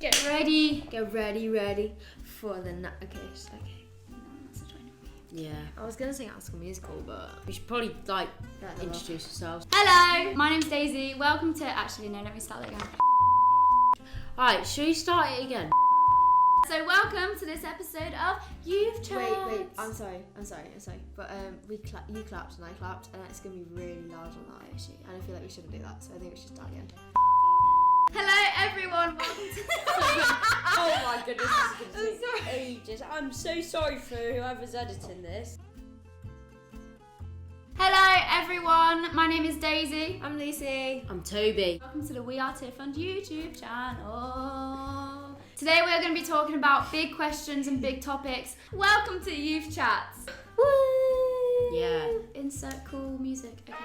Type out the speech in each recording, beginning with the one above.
Get ready. Get ready for the night. Okay. No, that's a joint. Yeah. I was gonna sing High School Musical, but We should probably introduce ourselves. Hello, my name's Daisy. Welcome to. Actually, no, let me start that again. Alright, should we start it again? So, welcome to this episode of Youth Chats. wait. I'm sorry. But you clapped and I clapped, and it's gonna be really loud on the IOC, and I feel like we shouldn't do that. So I think we should start again. Hello, everyone. Welcome to. Oh my goodness, this is I'm gonna take ages. I'm so sorry for whoever's editing this. Hello, everyone. My name is Daisy. I'm Lucy. I'm Toby. Welcome to the We Are TEARFUND YouTube channel. Today we're going to be talking about big questions and big topics. Welcome to Youth Chats. Woo! Yeah. Insert cool music. Okay.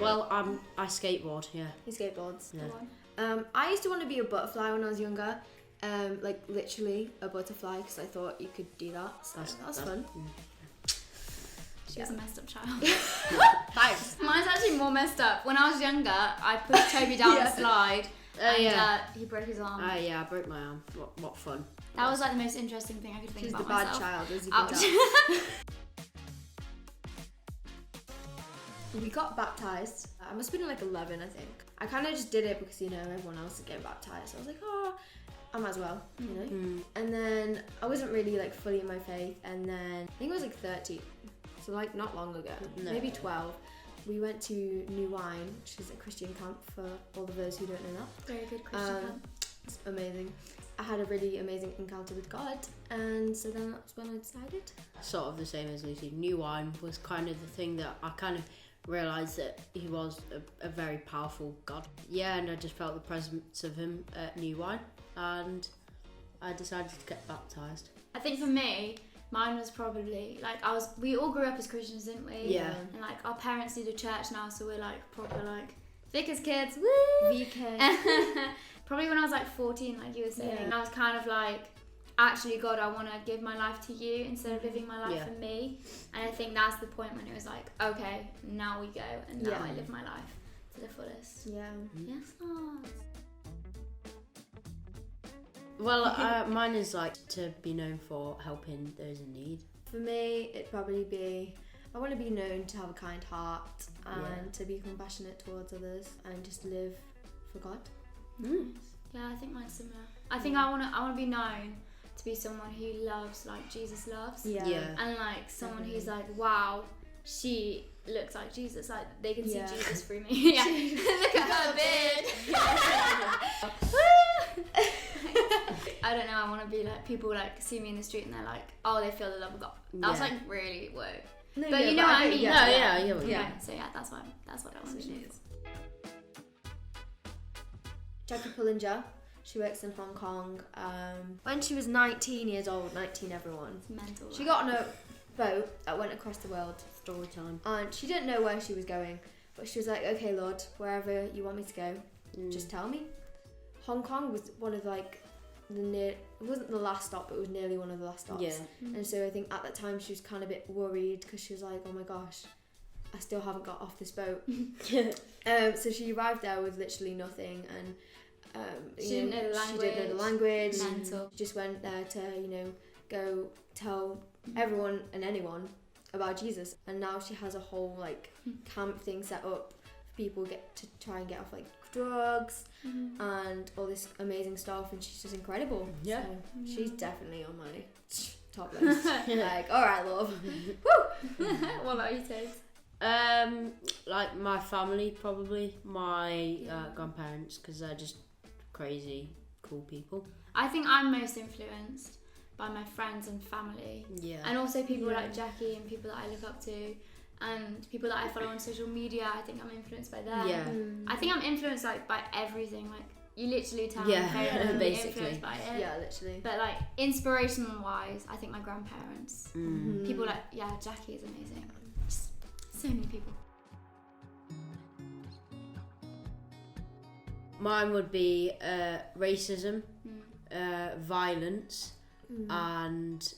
Well, I skateboard, yeah. He skateboards. Yeah. Go on. I used to want to be a butterfly when I was younger. Like literally a butterfly, because I thought you could do that. So that was fun. She was a messed up child. Thanks. Mine's actually more messed up. When I was younger, I pushed Toby down the slide and he broke his arm. Yeah, I broke my arm. What fun. That was like the most interesting thing I could think She's about the bad myself. child, as you Ouch. can tell. We got baptised. I must have been like 11, I think. I kind of just did it because, you know, everyone else is getting baptised. So I was like, oh, I might as well, you know? Mm. And then I wasn't really like fully in my faith. And then I think it was like 13. So like not long ago, No. maybe 12. We went to New Wine, which is a Christian camp for all of those who don't know that. Very good Christian camp. It's amazing. I had a really amazing encounter with God, and so then that's when I decided. Sort of the same as Lucy. New Wine was kind of the thing that I kind of realised that he was a very powerful God. Yeah, and I just felt the presence of him at New Wine, and I decided to get baptised. I think for me, mine was probably like we all grew up as Christians, didn't we? Yeah. And like our parents do the church now, so we're like proper like thick as kids. Woo! VK. Probably when I was like 14, like you were saying, Yeah. I was kind of like, actually, God, I want to give my life to you instead of living my life for me. And I think that's the point when it was like, okay, now we go, and now I live my life to the fullest. Yeah. Yes. Well, mine is like to be known for helping those in need. For me, it'd probably be, I want to be known to have a kind heart and to be compassionate towards others and just live for God. Mm. Yeah, I think mine's similar. I think I want to be known to be someone who loves like Jesus loves. Yeah. And like someone who's like, wow, she looks like Jesus. Like they can see Jesus through me. Yeah. Look at her beard. I don't know. I want to be like people like see me in the street and they're like, oh, they feel the love of God. That was like really whoa. No, But you know what I mean? Yeah. So yeah, that's what I want to do. Jackie Pullinger, she works in Hong Kong. When she was 19 years old, 19 everyone, It's mental. she got on a boat that went across the world. Story time. And she didn't know where she was going, but she was like, okay, Lord, wherever you want me to go, just tell me. Hong Kong was one of like it wasn't the last stop, but it was nearly one of the last stops. Yeah. And so I think at that time she was kind of a bit worried because she was like, oh my gosh, I still haven't got off this boat. So she arrived there with literally nothing, and She didn't know the language. She didn't know the language. Mental. She just went there to, go tell everyone and anyone about Jesus. And now she has a whole like camp thing set up for people get to try and get off like drugs and all this amazing stuff. And she's just incredible. Yeah. So she's definitely on my top list. Like, all right, love. Woo! What about you, Tate? Like my family, probably my grandparents, because they're just crazy cool people. I think I'm most influenced by my friends and family. Yeah. And also people like Jackie and people that I look up to and people that I follow on social media. I think I'm influenced by them. Yeah. I think I'm influenced like by everything. Like you literally tell me basically. influenced by it. Yeah, literally. But like inspirational wise, I think my grandparents. Mm. People like Jackie is amazing. Just so many people. Mine would be racism, violence, and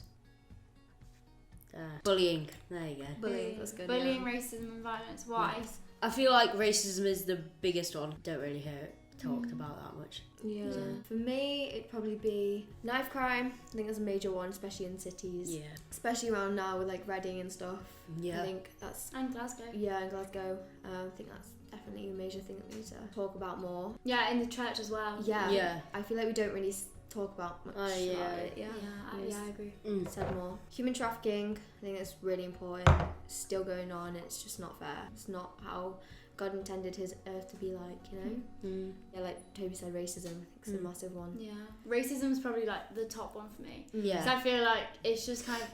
Bullying. There you go. Bullying, that's good. Bullying, racism and violence. Why? Yeah. I feel like racism is the biggest one. Don't really hear it talked about that much. Yeah. For me, it'd probably be knife crime. I think that's a major one, especially in cities. Yeah. Especially around now with like Reading and stuff. Yeah. I think that's... And Glasgow. Yeah, in Glasgow. I think that's definitely a major thing that we need to talk about more. Yeah, in the church as well. Yeah. Yeah. I feel like we don't really talk about much about it. Yeah, I agree. Said more. Human trafficking, I think that's really important. It's still going on. It's just not fair. It's not how God intended his earth to be like, you know? Yeah, like Toby said, racism, I think it's a massive one. Yeah. Racism is probably like the top one for me. Yeah. So I feel like it's just kind of,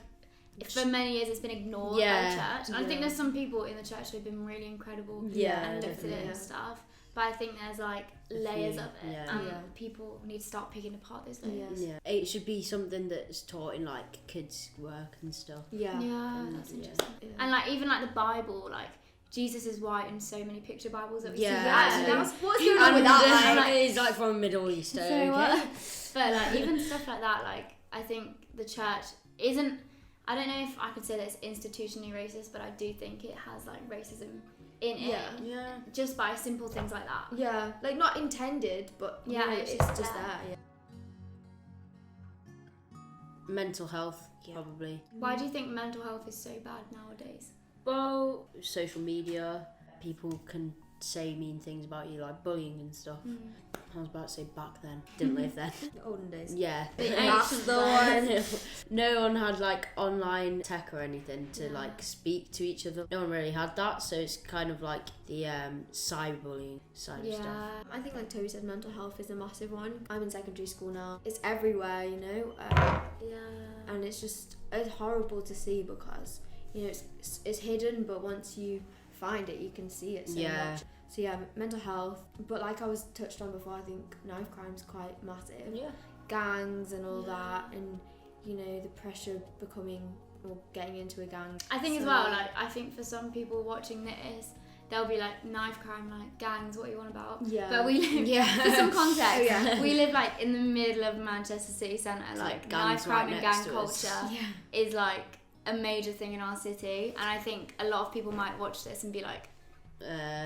for many years it's been ignored by the church. And I think there's some people in the church who have been really incredible and lifted it and stuff. But I think there's like layers of it, and people need to start picking apart those layers. Yeah, it should be something that's taught in like kids' work and stuff. Yeah, that's interesting. Yeah. And like even like the Bible, like Jesus is white in so many picture Bibles that we see. Actually, what's going on And with that? like, he's like from Middle East. So what? But like even stuff like that, like I think the church isn't. I don't know if I could say that it's institutionally racist, but I do think it has like racism in it. Yeah. Just by simple things like that. Yeah, like not intended, but you know, it's just there. Yeah. Mental health, probably. Why do you think mental health is so bad nowadays? Well, social media, people can say mean things about you, like bullying and stuff. I was about to say back then. Didn't live then. The olden days. Yeah. The That's ancient the one. No one had like online tech or anything to like speak to each other. No one really had that, so it's kind of like the cyberbullying side of stuff. I think like Toby said, mental health is a massive one. I'm in secondary school now. It's everywhere, you know. And it's horrible to see because, you know, it's hidden, but once you find it, you can see it so much. So yeah, mental health. But like I was touched on before, I think knife crime's quite massive. Yeah. Gangs and all that, and you know, the pressure of becoming or getting into a gang. I think as well, like I think for some people watching this, they'll be like, knife crime, like gangs, what are you on about? Yeah. But we live, for some context, we live like in the middle of Manchester city centre. Like knife crime and gang culture is like a major thing in our city. And I think a lot of people might watch this and be like,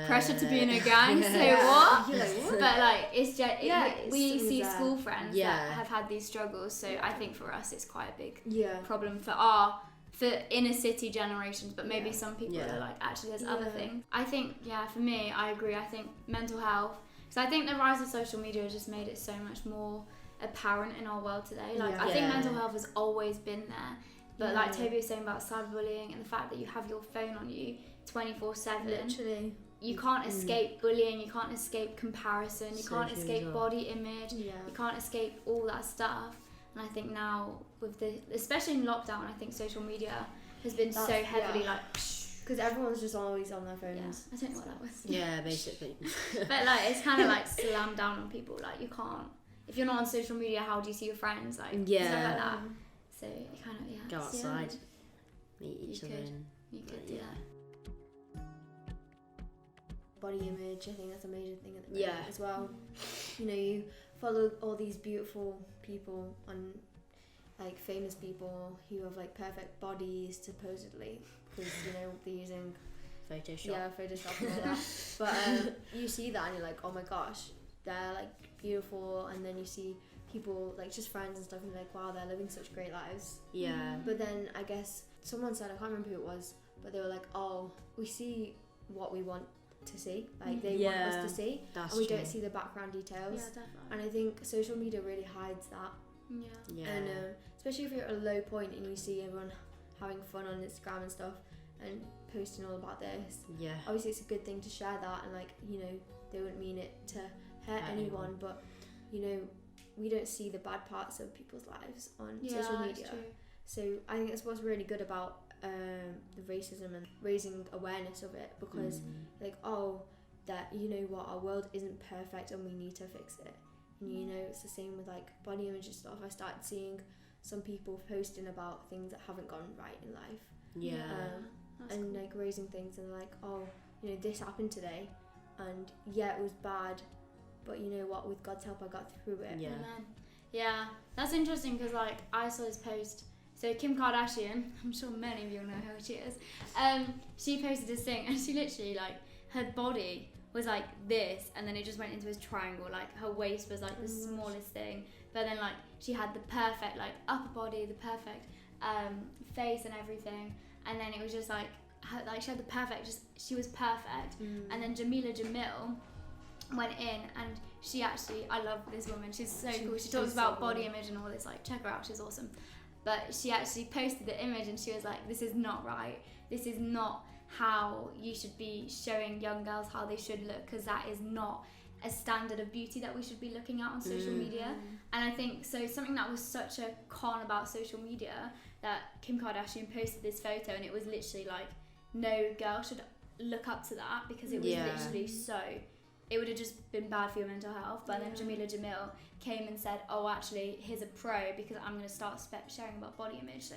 pressure to be in a gang, so what? But like it's just we see school friends that have had these struggles, so I think for us it's quite a big problem for inner city generations, but maybe some people are like, actually there's other things. I think for me, I agree. I think mental health, because I think the rise of social media has just made it so much more apparent in our world today. Like I think mental health has always been there, but like Toby was saying about cyberbullying and the fact that you have your phone on you 24/7. Literally. You can't escape bullying, you can't escape comparison, you can't escape body image, you can't escape all that stuff. And I think now, especially in lockdown, I think social media has been so heavily like... Because everyone's just always on their phones. I don't know what that was. Yeah, basically. But like, it's kind of like slammed down on people. Like, you can't... If you're not on social media, how do you see your friends? Like, stuff like that. So, you kind of, go outside, meet each other. You could do that. Body image, I think that's a major thing at the moment as well. You know, you follow all these beautiful people on, like famous people who have like perfect bodies supposedly, because you know they're using Photoshop and all that. But you see that and you're like, oh my gosh, they're like beautiful, and then you see people like just friends and stuff, and you're like, wow, they're living such great lives. Yeah. But then I guess someone said, I can't remember who it was, but they were like, oh, we see what we want to see, like they want us to see, and we don't see the background details. And I think social media really hides that. And especially if you're at a low point and you see everyone having fun on Instagram and stuff and posting all about this, obviously it's a good thing to share that, and like, you know, they wouldn't mean it to hurt anyone, but you know, we don't see the bad parts of people's lives on social media. So I think that's what's really good about the racism and raising awareness of it, because like, oh, that, you know what, our world isn't perfect and we need to fix it. And you know, it's the same with like body image and stuff. I started seeing some people posting about things that haven't gone right in life, and cool. Like raising things, and like, oh, you know, this happened today, and it was bad, but you know what, with God's help I got through it. Yeah, that's interesting, because like I saw this post So Kim Kardashian, I'm sure many of you know who she is. She posted this thing, and she literally like her body was like this, and then it just went into this triangle. Like her waist was like the smallest thing, but then like she had the perfect like upper body, the perfect face and everything, and then it was just like she had the perfect, she was perfect. And then Jamila Jamil went in, and she actually, I love this woman, she's so cool. She talks about body image and all this, like check her out, she's awesome. But she actually posted the image, and she was like, this is not right, this is not how you should be showing young girls how they should look, because that is not a standard of beauty that we should be looking at on social media. And I think so something that was such a con about social media, that Kim Kardashian posted this photo, and it was literally like, no girl should look up to that, because it was literally so, it would have just been bad for your mental health. But then Jamila Jamil came and said, oh actually here's a pro, because I'm going to start sharing about body image. So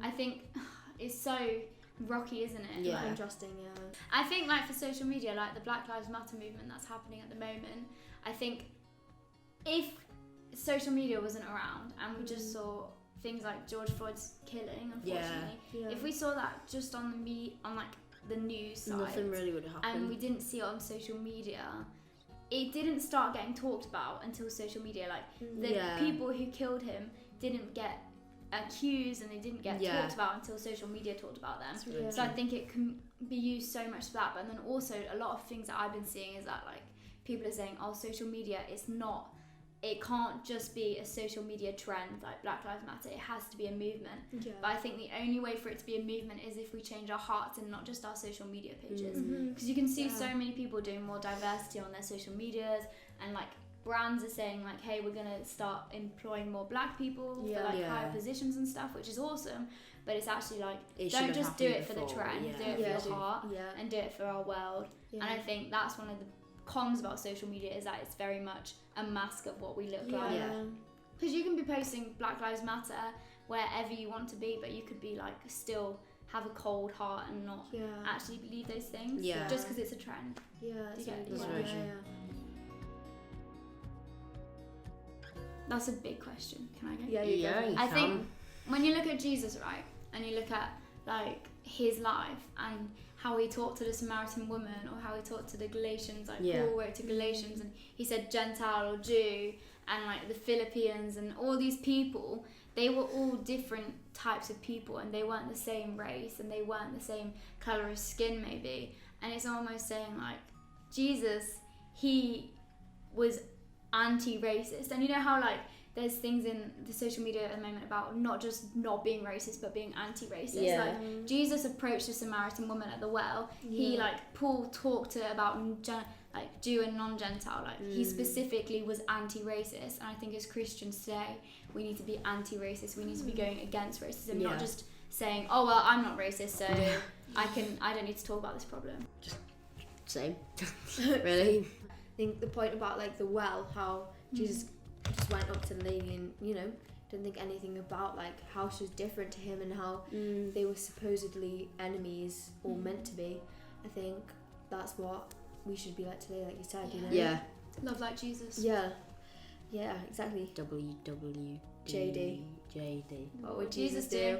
I think it's so rocky, isn't it? Yeah. Interesting, yeah. I think like for social media, like the Black Lives Matter movement that's happening at the moment, I think if social media wasn't around and we just saw things like George Floyd's killing, unfortunately, if we saw that just on like the news side, nothing really would have happened, and we didn't see it on social media, it didn't start getting talked about until social media. Like the people who killed him didn't get accused, and they didn't get talked about until social media talked about them. So I think it can be used so much for that. But then also a lot of things that I've been seeing is that like people are saying, oh, social media, it can't just be a social media trend like Black Lives Matter, it has to be a movement. But I think the only way for it to be a movement is if we change our hearts and not just our social media pages, because you can see so many people doing more diversity on their social medias, and like brands are saying like, hey, we're gonna start employing more black people for like higher positions and stuff, which is awesome. But it's actually like, don't just do it for the trend, do it for your heart, and do it for our world. And I think that's one of the cons about social media, is that it's very much a mask of what we look like. Because you can be posting Black Lives Matter wherever you want to be, but you could be like still have a cold heart and not actually believe those things just because it's a trend. That's a big question. Can I go? I think when you look at Jesus, right, and you look at like his life and how he talked to the Samaritan woman, or how he talked to the Galatians, like Paul wrote to Galatians and he said Gentile or Jew, and like the Philippines and all these people, they were all different types of people, and they weren't the same race, and they weren't the same colour of skin maybe. And it's almost saying like Jesus, he was anti-racist. And you know how like there's things in the social media at the moment about not just not being racist but being anti-racist. Like Jesus approached a Samaritan woman at the well. He like Paul talked to about like Jew and non-Gentile, like he specifically was anti-racist. And I think as Christians today we need to be anti-racist. We need to be going against racism, not just saying, oh well, I'm not racist, so I don't need to talk about this problem. Just same. Really. I think the point about like the well, how Jesus just went up to the lady and, you know, didn't think anything about like how she was different to him, and how they were supposedly enemies or meant to be. I think that's what we should be like today, like you said, you know? Love like Jesus. Yeah, exactly. JD. What would Jesus do?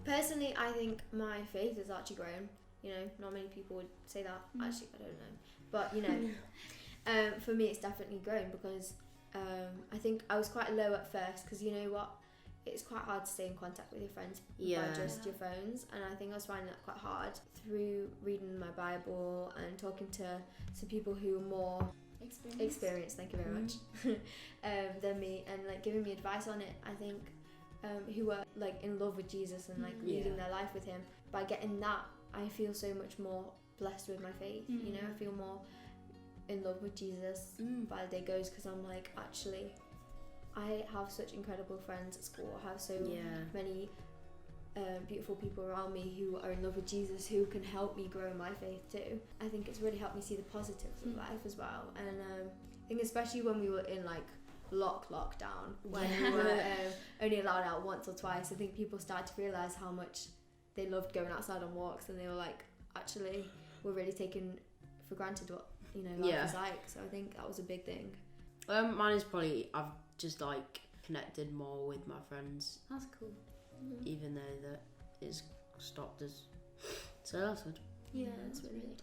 Personally, I think my faith has actually grown. You know, not many people would say that. Actually, I don't know. But, you know, for me it's definitely grown, because I think I was quite low at first, because you know what? It's quite hard to stay in contact with your friends by just your phones. And I think I was finding that quite hard through reading my Bible and talking to some people who are more experienced, thank you very much, than me, and like giving me advice on it. I think who are like in love with Jesus and like leading their life with him. By getting that, I feel so much more blessed with my faith. You know, I feel more in love with Jesus by the day goes, because I'm like, actually, I have such incredible friends at school. I have so many beautiful people around me who are in love with Jesus, who can help me grow my faith too. I think it's really helped me see the positives of life as well. And I think especially when we were in like lockdown, when we were only allowed out once or twice, I think people started to realise how much they loved going outside on walks, and they were like, actually, we're really taking for granted what, you know, life is like. So I think that was a big thing. Mine is probably I've just like connected more with my friends. That's cool. Even though that it's stopped us. So that's good. Yeah, that's really good.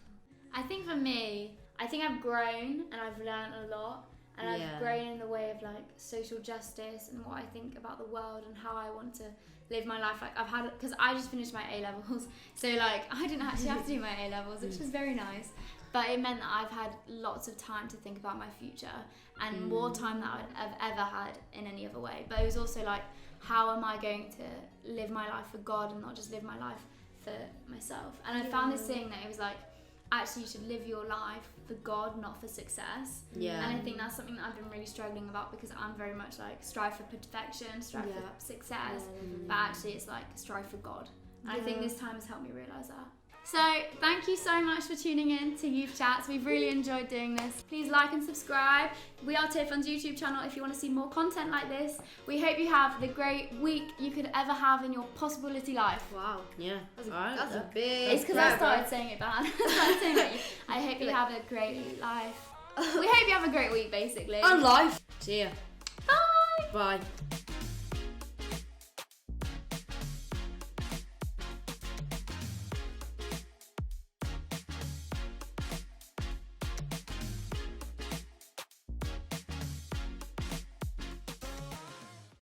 I think for me, I think I've grown and I've learned a lot. And I've grown in the way of like social justice and what I think about the world and how I want to live my life. Like I've had, because I just finished my A-levels, so like I didn't actually have to do my A-levels, which was very nice. But it meant that I've had lots of time to think about my future and more time than I've ever had in any other way. But it was also like, how am I going to live my life for God and not just live my life for myself? And I found this thing that it was like, actually you should live your life for God, not for success. Yeah. And I think that's something that I've been really struggling about, because I'm very much like strive for perfection, strive for success, but actually it's like strive for God. And I think this time has helped me realise that. So thank you so much for tuning in to Youth Chats. We've really enjoyed doing this. Please like and subscribe. We are Tearfund's YouTube channel if you want to see more content like this. We hope you have the great week you could ever have in your possibility life. Wow. Yeah. That's a big... It's because I started saying it bad. I hope you have a great life. We hope you have a great week, basically. And life. See ya. Bye. Bye.